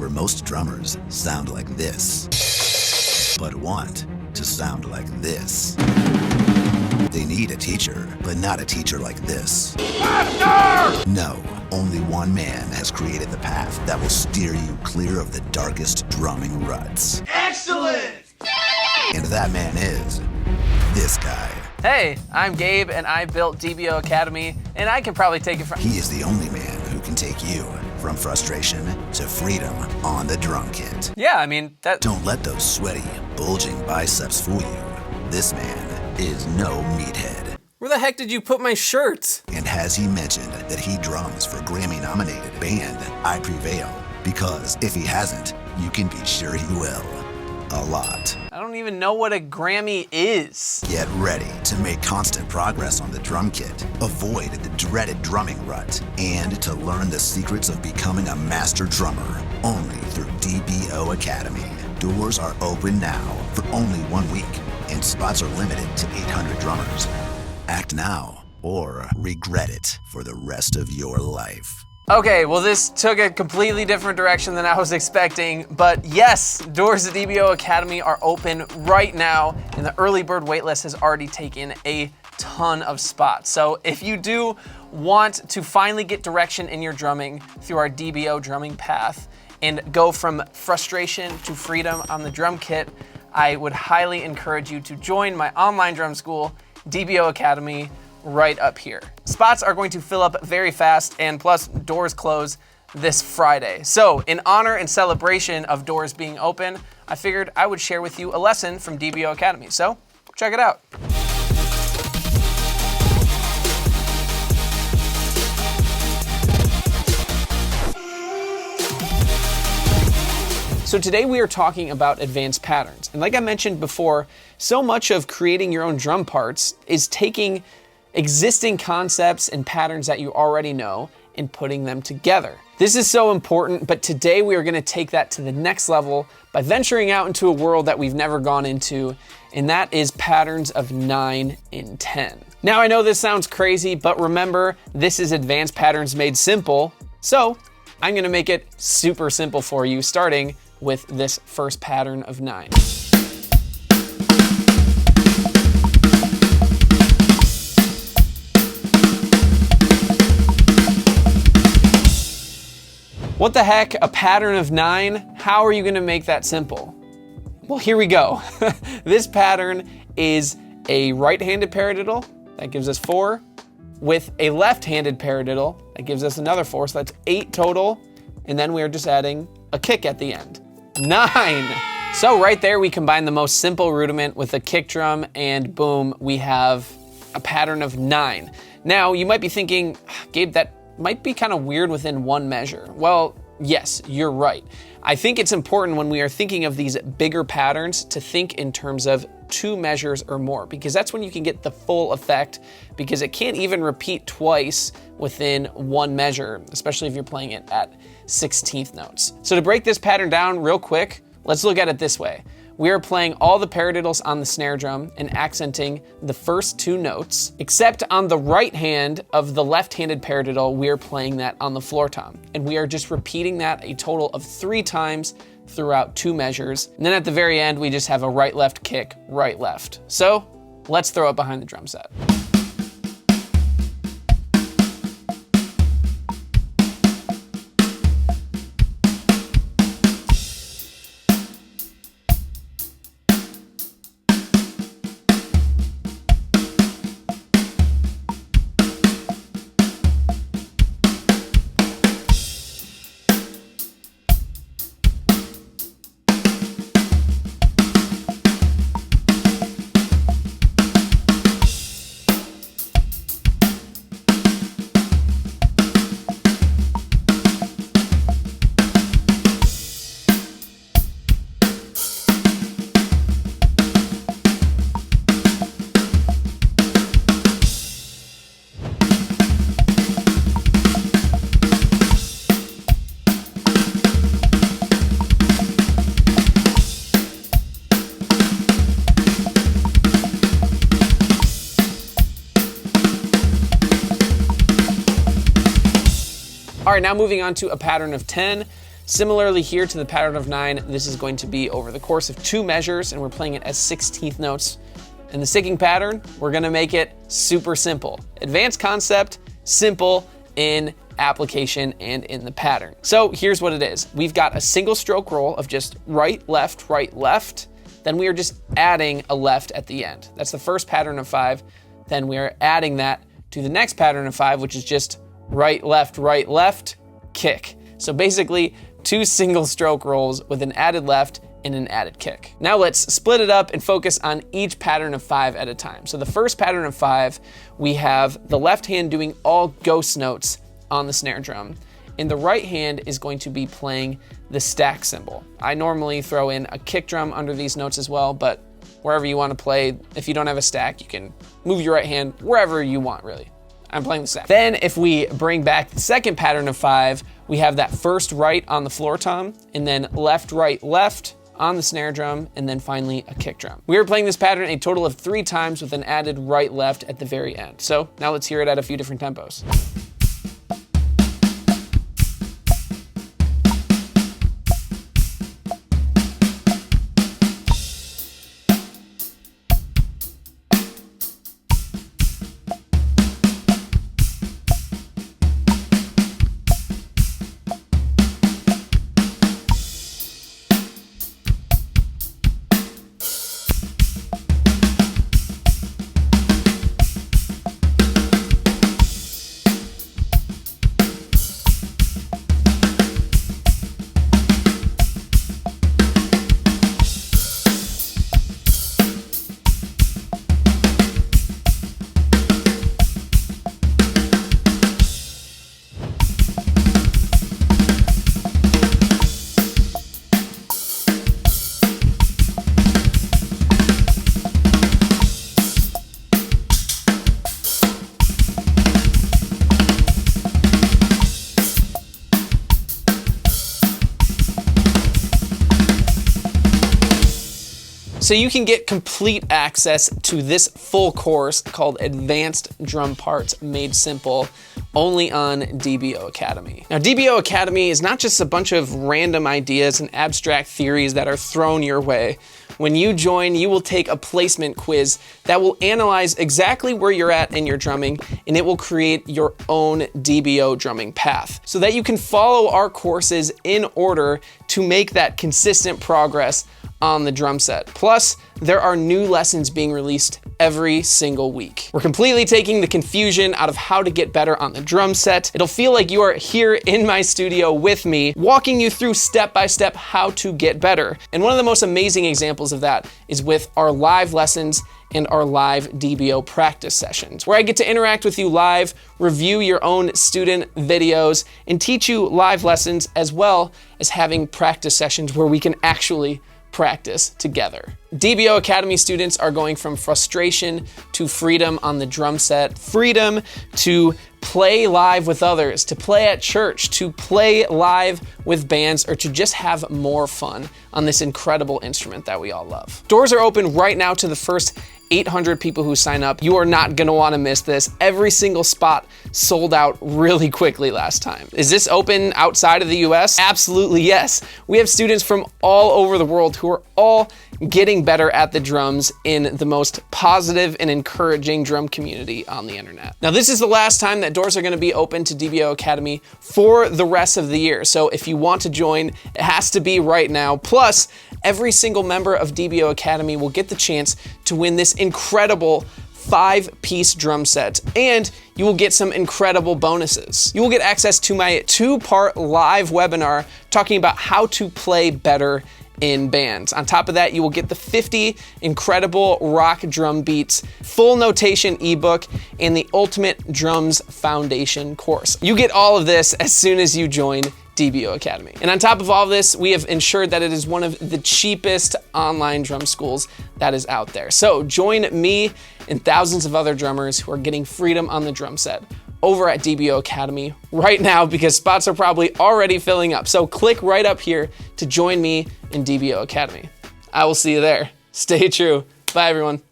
where most drummers sound like this, but want to sound like this. They need a teacher, but not a teacher like this. Master! No, only one man has created the path that will steer you clear of the darkest drumming ruts. Excellent! And that man is this guy. Hey, I'm Gabe and I built DBO Academy, and I can probably take it from— He is the only man who can take you from frustration to freedom on the drum kit. Yeah, I mean, that— Don't let those sweaty, bulging biceps fool you. This man is no meathead. Where the heck did you put my shirt? And has he mentioned that he drums for Grammy-nominated band I Prevail? Because if he hasn't, you can be sure he will. A lot. I don't even know what a Grammy is. Get ready to make constant progress on the drum kit, avoid the dreaded drumming rut, and to learn the secrets of becoming a master drummer only through DBO Academy. Doors are open now for only 1 week, and spots are limited to 800 drummers. Act now or regret it for the rest of your life. Okay, well this took a completely different direction than I was expecting, but yes, doors to DBO Academy are open right now, and the early bird waitlist has already taken a ton of spots. So if you do want to finally get direction in your drumming through our DBO drumming path and go from frustration to freedom on the drum kit, I would highly encourage you to join my online drum school, DBO Academy, right up here. Spots are going to fill up very fast, and plus doors close this Friday. So in honor and celebration of doors being open, I figured I would share with you a lesson from DBO Academy. So check it out. So today we are talking about advanced patterns. And like I mentioned before, so much of creating your own drum parts is taking existing concepts and patterns that you already know and putting them together. This is so important, but today we are going to take that to the next level by venturing out into a world that we've never gone into, and that is patterns of 9 and 10. Now I know this sounds crazy, but remember, this is advanced patterns made simple, so I'm going to make it super simple for you, starting with this first pattern of 9. What the heck, a pattern of 9? How are you gonna make that simple? Well, here we go. This pattern is a right-handed paradiddle, that gives us 4, with a left-handed paradiddle, that gives us another 4, so that's 8 total, and then we are just adding a kick at the end. 9! So right there, we combine the most simple rudiment with a kick drum, and boom, we have a pattern of 9. Now, you might be thinking, Gabe, that might be kind of weird within one measure. Well, yes, you're right. I think it's important when we are thinking of these bigger patterns to think in terms of 2 measures or more, because that's when you can get the full effect, because it can't even repeat twice within 1 measure, especially if you're playing it at 16th notes. So to break this pattern down real quick, let's look at it this way. We are playing all the paradiddles on the snare drum and accenting the first 2 notes, except on the right hand of the left-handed paradiddle, we are playing that on the floor tom. And we are just repeating that a total of 3 times throughout 2 measures. And then at the very end, we just have a right-left kick, right-left. So let's throw it behind the drum set. All right, now moving on to a pattern of 10. Similarly here to the pattern of 9, this is going to be over the course of 2 measures, and we're playing it as 16th notes. In the sticking pattern, we're gonna make it super simple. Advanced concept, simple in application and in the pattern. So here's what it is. We've got a single stroke roll of just right, left, then we are just adding a left at the end. That's the first pattern of 5. Then we are adding that to the next pattern of 5, which is just right, left, kick. So basically 2 single stroke rolls with an added left and an added kick. Now let's split it up and focus on each pattern of 5 at a time. So the first pattern of 5, we have the left hand doing all ghost notes on the snare drum, and the right hand is going to be playing the stack cymbal. I normally throw in a kick drum under these notes as well, but wherever you want to play, if you don't have a stack, you can move your right hand wherever you want, really. I'm playing the stack. Then if we bring back the second pattern of 5, we have that first right on the floor tom, and then left on the snare drum, and then finally a kick drum. We are playing this pattern a total of 3 times with an added right, left at the very end. So now let's hear it at a few different tempos. So you can get complete access to this full course called Advanced Drum Parts Made Simple only on DBO Academy. Now, DBO Academy is not just a bunch of random ideas and abstract theories that are thrown your way. When you join, you will take a placement quiz that will analyze exactly where you're at in your drumming, and it will create your own DBO drumming path so that you can follow our courses in order to make that consistent progress on the drum set. Plus, there are new lessons being released every single week. We're completely taking the confusion out of how to get better on the drum set. It'll feel like you are here in my studio with me, walking you through step by step how to get better. And one of the most amazing examples of that is with our live lessons and our live DBO practice sessions, where I get to interact with you live, review your own student videos, and teach you live lessons, as well as having practice sessions where we can actually practice together. DBO Academy students are going from frustration to freedom on the drum set, freedom to play live with others, to play at church, to play live with bands, or to just have more fun on this incredible instrument that we all love. Doors are open right now to the first 800 people who sign up. You are not gonna wanna miss this. Every single spot sold out really quickly last time. Is this open outside of the US? Absolutely yes. We have students from all over the world who are all getting better at the drums in the most positive and encouraging drum community on the internet. Now, this is the last time that doors are gonna be open to DBO Academy for the rest of the year. So if you want to join, it has to be right now. Plus, every single member of DBO Academy will get the chance to win this incredible 5-piece drum set, and you will get some incredible bonuses. You will get access to my 2-part live webinar talking about how to play better in bands. On top of that, you will get the 50 incredible rock drum beats, full notation ebook, and the Ultimate Drums Foundation course. You get all of this as soon as you join DBO Academy. And on top of all this, we have ensured that it is one of the cheapest online drum schools that is out there. So join me and thousands of other drummers who are getting freedom on the drum set over at DBO Academy right now, because spots are probably already filling up. So click right up here to join me in DBO Academy. I will see you there. Stay true. Bye, everyone.